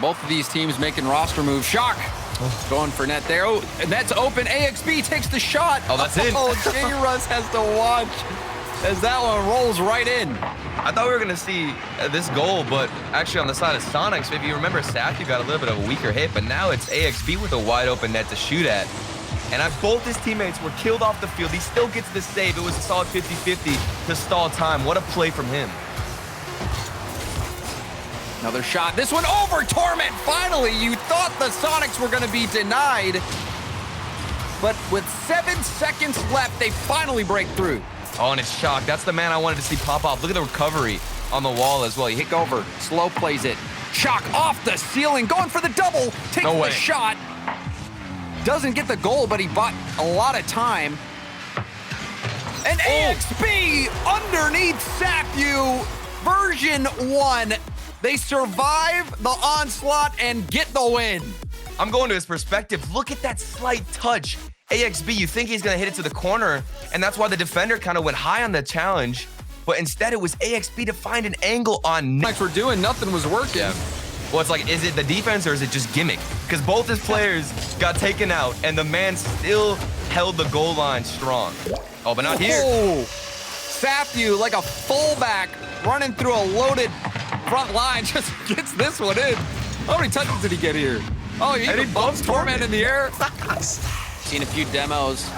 both of these teams making roster moves. Shock going for net there. Oh, and that's open. AXB takes the shot. Oh, that's it. Oh, J-Russ has to watch as that one rolls right in. I thought we were going to see this goal, but actually on the side of Soniqs, if you remember, Sathu got a little bit of a weaker hit, but now it's AXB with a wide open net to shoot at. And both his teammates were killed off the field. He still gets the save. It was a solid 50-50 to stall time. What a play from him. Another shot. This one over Torment. Finally, you thought the Soniqs were going to be denied. But with 7 seconds left, they finally break through. Oh, and it's Shock. That's the man I wanted to see pop off. Look at the recovery on the wall as well. He hit over, slow plays it. Shock off the ceiling, going for the double. Takes the shot. Doesn't get the goal, but he bought a lot of time. And AXB underneath Sathu. Version 1. They survive the onslaught and get the win. I'm going to his perspective. Look at that slight touch. AXB, you think he's going to hit it to the corner, and that's why the defender kind of went high on the challenge, but instead it was AXB to find an angle on net. Like we're doing, nothing was working. Yeah. Well, it's like, is it the defense or is it just gimmick? Because both his players got taken out, and the man still held the goal line strong. Oh, but not here. Oh, Sathu, like a fullback, running through a loaded front line, just gets this one in. How many touches did he get here? Oh, he bumps Torment in the air. Seen a few demos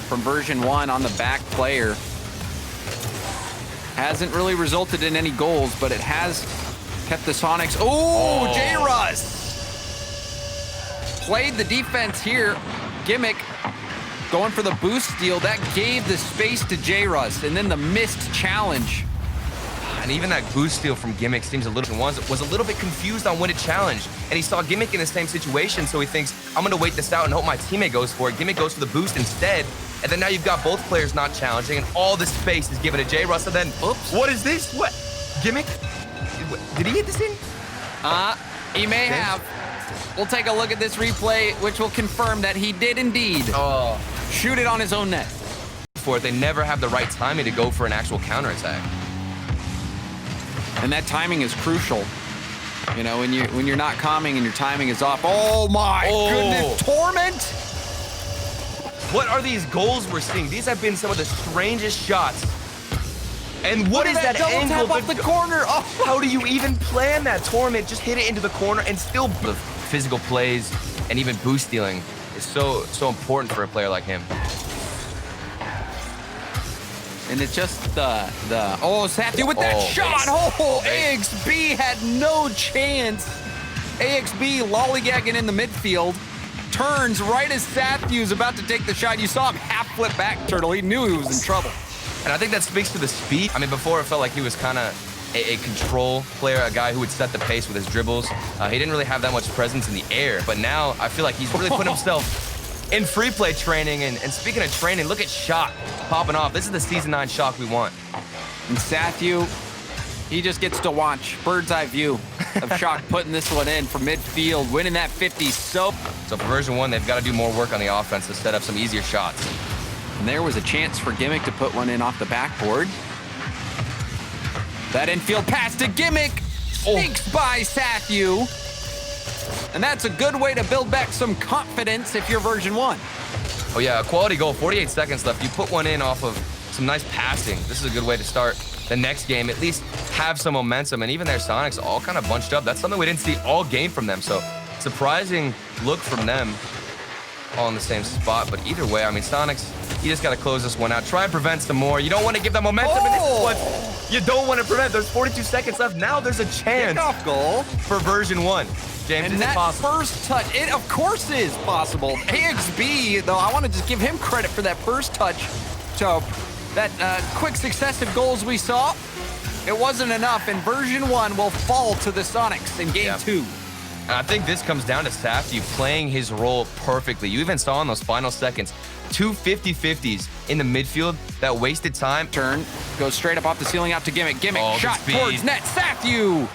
from Version 1 on the back player. Hasn't really resulted in any goals, but it has kept the Soniqs. Oh, J-Russ played the defense here. Gimmick going for the boost steal. That gave the space to J-Russ, and then the missed challenge. And even that boost steal from Gimmick seems a little was a little bit confused on when it challenged. And he saw Gimmick in the same situation, so he thinks, I'm going to wait this out and hope my teammate goes for it. Gimmick goes for the boost instead. And then now you've got both players not challenging, and all the space is given to J-Russ. And then, oops, what is this? What? Gimmick? Did he hit this in? He may have. We'll take a look at this replay, which will confirm that he did indeed shoot it on his own net. For it, they never have the right timing to go for an actual counterattack. And that timing is crucial. You know, when you're not calming and your timing is off. Oh my goodness, Torment! What are these goals we're seeing? These have been some of the strangest shots. And what is that double angle? Tap off the corner. Oh. How do you even plan that? Torment just hit it into the corner, and still the physical plays and even boost stealing is so important for a player like him. And it's just Sathu with that shot. Oh, AXB had no chance. AXB lollygagging in the midfield. Turns right as Sathu's about to take the shot. You saw him half flip back, Turtle. He knew he was in trouble. And I think that speaks to the speed. I mean, before it felt like he was kind of a control player, a guy who would set the pace with his dribbles. He didn't really have that much presence in the air, but now I feel like he's really put himself in free play training. And speaking of training, look at Shock popping off. This is the Season 9 Shock we want. And Sathu, he just gets to watch bird's eye view of Shock putting this one in from midfield, winning that 50. So for Version 1, they've got to do more work on the offense to set up some easier shots. And there was a chance for Gimmick to put one in off the backboard. That infield pass to Gimmick. Sneaks by Sathu. And that's a good way to build back some confidence if you're Version 1. Oh yeah, a quality goal, 48 seconds left. You put one in off of some nice passing. This is a good way to start the next game, at least have some momentum. And even their Soniqs all kind of bunched up. That's something we didn't see all game from them. So surprising look from them, all in the same spot. But either way, I mean, Soniqs, you just got to close this one out. Try and prevent some more. You don't want to give them momentum, and this is what you don't want to prevent. There's 42 seconds left. Now there's a chance kickoff goal for Version 1. James, and is that it possible? First touch, it of course is possible. AXB, though, I want to just give him credit for that first touch. So that quick successive goals we saw, it wasn't enough, and Version 1 will fall to the Soniqs in Game 2. And I think this comes down to Sathu playing his role perfectly. You even saw in those final seconds, 2 50-50s in the midfield that wasted time. Turn, goes straight up off the ceiling out to Gimmick. Gimmick, shot towards net. Sathu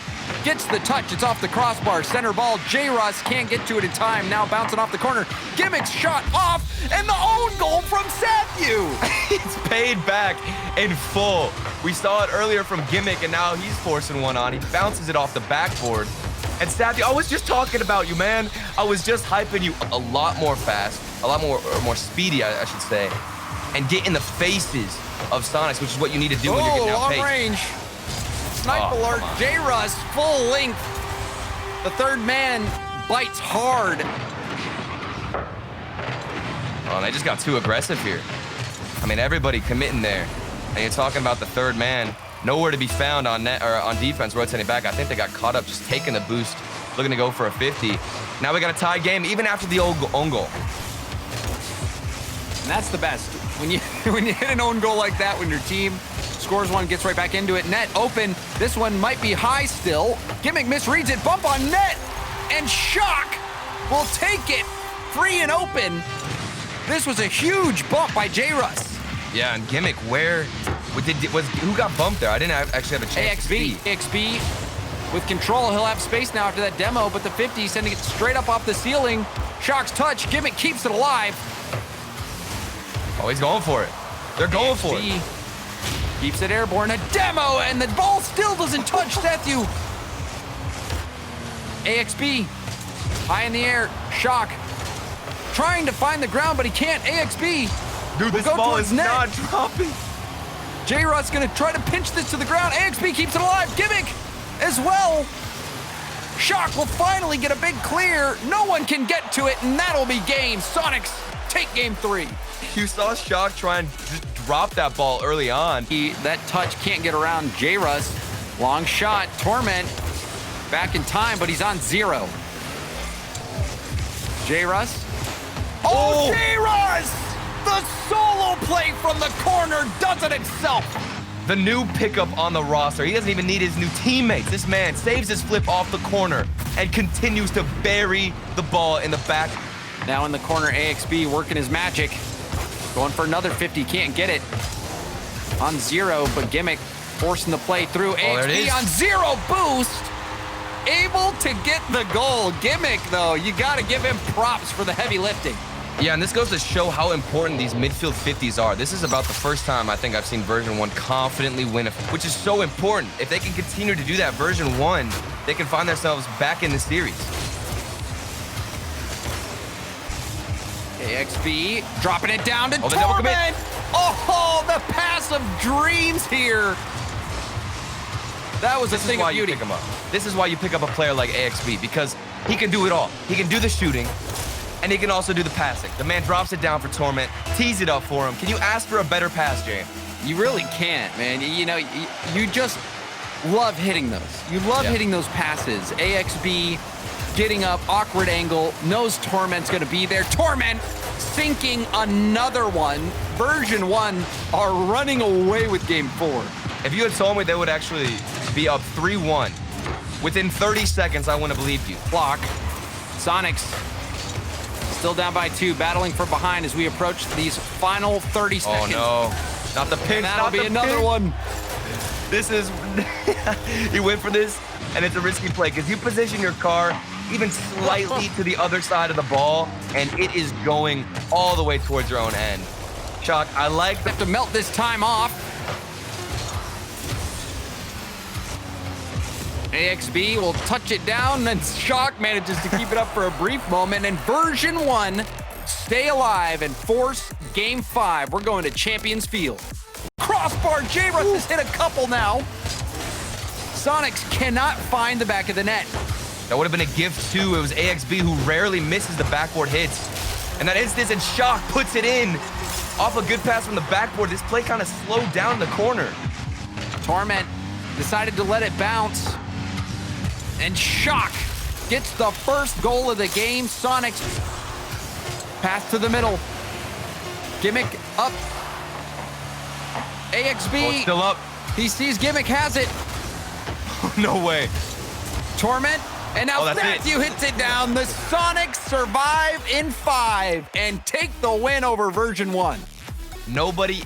gets the touch. It's off the crossbar. Center ball. J-Russ can't get to it in time. Now bouncing off the corner. Gimmick's shot off, and the own goal from Sathu. It's paid back in full. We saw it earlier from Gimmick, and now he's forcing one on. He bounces it off the backboard. And Savvy, I was just talking about you, man. I was just hyping you a lot more fast, a lot more speedy, I should say, and get in the faces of Soniqs, which is what you need to do when you're getting long outpaced. range. Snipe alert, J-Russ, full length. The third man bites hard. Oh, they just got too aggressive here. I mean, everybody committing there. And you're talking about the third man, nowhere to be found on net or on defense rotating back. I think they got caught up just taking the boost, looking to go for a 50. Now we got a tie game even after the own goal. And that's the best. When you hit an own goal like that, when your team scores one, gets right back into it. Net open. This one might be high still. Gimmick misreads it. Bump on net. And Shock will take it free and open. This was a huge bump by J-Russ. Yeah, and Gimmick, who got bumped there? I didn't actually have a chance to see. AXB with control. He'll have space now after that demo, but the 50 sending it straight up off the ceiling. Shock's touch. Gimmick keeps it alive. Oh, he's going for it. They're going for it. Keeps it airborne. A demo, and the ball still doesn't touch Sethu. AXB high in the air. Shock trying to find the ground, but he can't. AXB. Dude, this ball is not dropping. J-Russ gonna try to pinch this to the ground. AXB keeps it alive. Gimmick as well. Shock will finally get a big clear. No one can get to it, and that'll be game. Soniqs take game 3. You saw Shock try and just drop that ball early on. That touch can't get around J-Russ. Long shot. Torment back in time, but he's on 0. J-Russ. Oh, J-Russ! The solo play from the corner does it itself. The new pickup on the roster. He doesn't even need his new teammates. This man saves his flip off the corner and continues to bury the ball in the back. Now in the corner, AXB working his magic. Going for another 50, can't get it. On 0, but Gimmick forcing the play through. AXB on 0 boost. Able to get the goal. Gimmick, though, you got to give him props for the heavy lifting. Yeah, and this goes to show how important these midfield 50s are. This is about the first time I think I've seen Version 1 confidently win, which is so important. If they can continue to do that, Version 1, they can find themselves back in the series. AXB dropping it down to Torment. Oh, the pass of dreams here. That was a thing of beauty. This is why you pick up a player like AXB, because he can do it all. He can do the shooting, and he can also do the passing. The man drops it down for Torment, tees it up for him. Can you ask for a better pass, Jay? You really can't, man. You know, you just love hitting those. You love hitting those passes. AXB getting up, awkward angle, knows Torment's gonna be there. Torment sinking another one. Version 1 are running away with game 4. If you had told me they would actually be up 3-1 within 30 seconds, I wouldn't have believed you. Block. Soniqs still down by 2, battling from behind as we approach these final 30 seconds. Oh no, not the pinch. That'll be another one. This is, he went for this, and it's a risky play because you position your car even slightly to the other side of the ball, and it is going all the way towards your own end. Shock, I like that. Have to melt this time off. AXB will touch it down, and Shock manages to keep it up for a brief moment, and Version 1 stay alive and force game 5. We're going to Champions Field. Crossbar, J-Russ has hit a couple now. Soniqs cannot find the back of the net. That would have been a gift too. It was AXB who rarely misses the backboard hits. And that instance, and Shock puts it in. Off a good pass from the backboard. This play kind of slowed down in the corner. Torment decided to let it bounce. And Shock gets the first goal of the game. Soniqs pass to the middle. Gimmick up. AXB. Still up. He sees Gimmick has it. No way. Torment. And now Matthew hits it down. The Soniqs survive in 5 and take the win over Version 1. Nobody